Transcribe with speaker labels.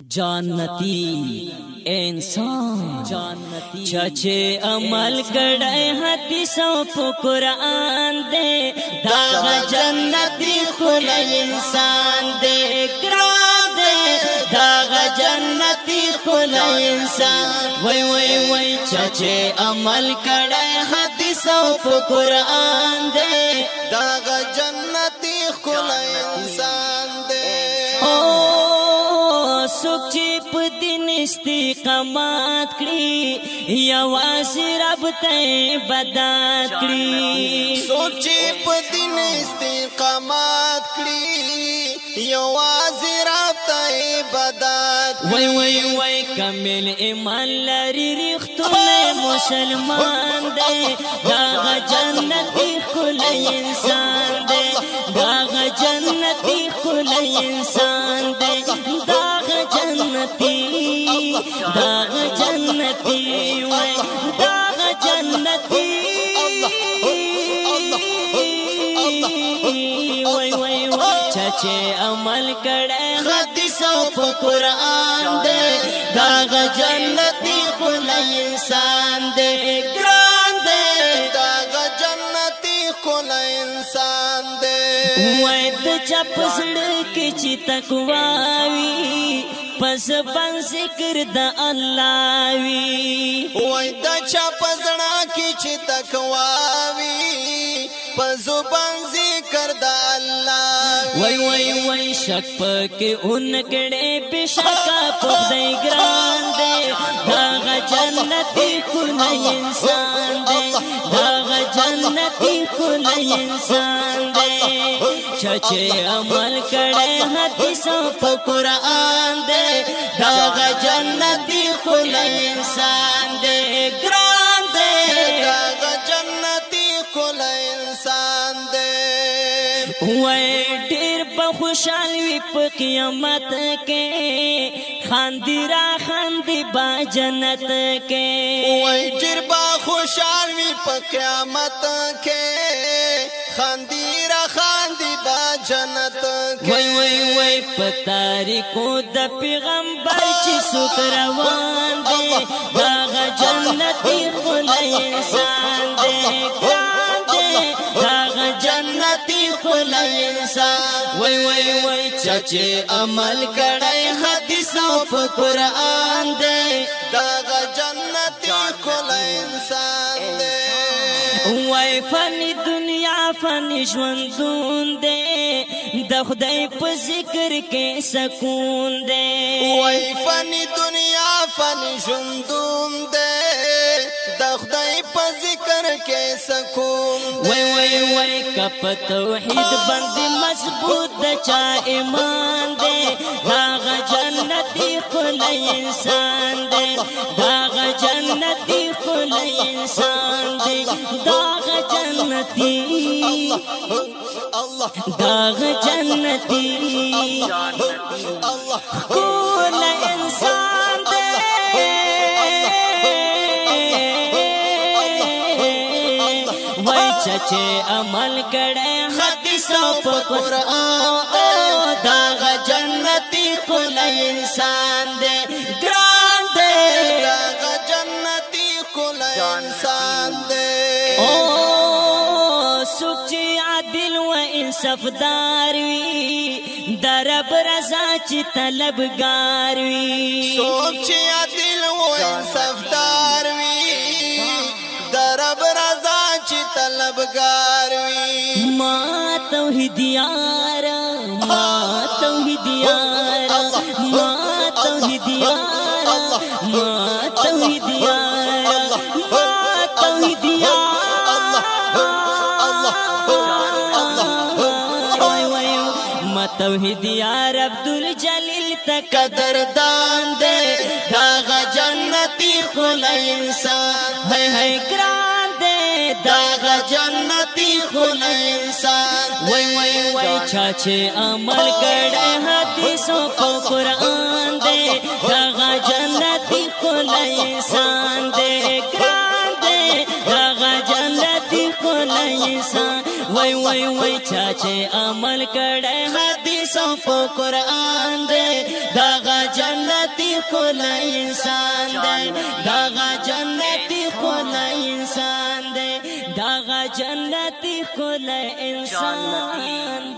Speaker 1: جانتی انسان جانتی چچے عمل کڑے حدیثوں پو قرآن دے داغ جنتی خل انسان دے گران دے داغ جنتی خل انسان وی وی وی چچے عمل کڑے حدیثوں پو قرآن دے
Speaker 2: داغ جنتی خل انسان دے
Speaker 1: سوک چی پا دین استقامات کری یواسی رب تے بدات کری
Speaker 2: سوک چی پا دین استقامات کری یواسی رب تے بدات کری
Speaker 1: وی وی وی کامل ایمان لاری ریختون مسلمان دے داغ جنتی خل انسان دے داغ جنتی خل انسان دے جنتی داغ جنتی وے داغ جنتی وے وے چچے عمل کڑے حدیثوں پو قرآن دے داغ جنتی خل انسان دے گران دے
Speaker 2: داغ جنتی خل انسان دے
Speaker 1: وے د چپ سڑکی چی تقواوی پس بان ذکر دا اللہ وی
Speaker 2: وی دا چپ زڑا کی چی تقواوی پس بان ذکر دا اللہ
Speaker 1: وی وی وی شک پاک انکڑے بشکا پک دے گران دے داغ جنتی خل انسان دے داغ جنتی خل انسان دے چچے عمل کڑے حدیثوں پا قرآن دے داغ جنتی خل انسان دے گران دے
Speaker 2: داغ جنتی خل انسان دے
Speaker 1: وے ڈیر بخوشالوی پا قیامت کے خاندی را خاندی با جنت کے
Speaker 2: وے ڈیر بخوشالوی پا قیامت کے خاندی را خاندی با جنت کے
Speaker 1: وی وی وی پتاریکو دا پیغمبر چی سوک روان دے داغ جنتی خل انسان دے گران دے داغ جنتی خل انسان وی وی وی چچے عمل کڑے حدیثوں پا قرآن دے
Speaker 2: داغ جنتی خل انسان دے
Speaker 1: وی فنی دنیا فنی ژوندون دے د خدای په ذکر کې سکون دے
Speaker 2: وی فنی دنیا فنی ژوندون دے د خدای په ذکر کې سکون
Speaker 1: وی وی وی کپ توحید باندې مضبوط د چا ایمان دے داغ جنتی خل انسان دے داغ جنتی خل انسان دے داغ جنتی داغ جنتی خل انسان دے وی چچے عمل کڑے حدیثوں پا قرآن داغ جنتی خل انسان دے گران دے
Speaker 2: داغ جنتی خل انسان دے
Speaker 1: سوک چی عادل و انصفدار وی درب رضا چی طلبگار وی
Speaker 2: سوک چی عادل و انصفدار وی درب رضا چی طلبگار وی
Speaker 1: ما توحید یارا ما توحید یارا ما توحید یارا ما توحید یارا ما توحید یارا توحید یار عبدالجلیل تا قدردان دے داغ جنتی خل انسان ہے گران دے داغ جنتی خل انسان وی وی وی چاچے عمل کڑے حدیثوں پا قرآن دے داغ جنتی خل انسان دے گران دے داغ جنتی خل انسان وی وی وی چاچے عمل کڑے حدیثوں پا قرآن دے داغ جنتی خلا انسان دے داغا جنتی خلا انسان دے داغا جنتی خلا انسان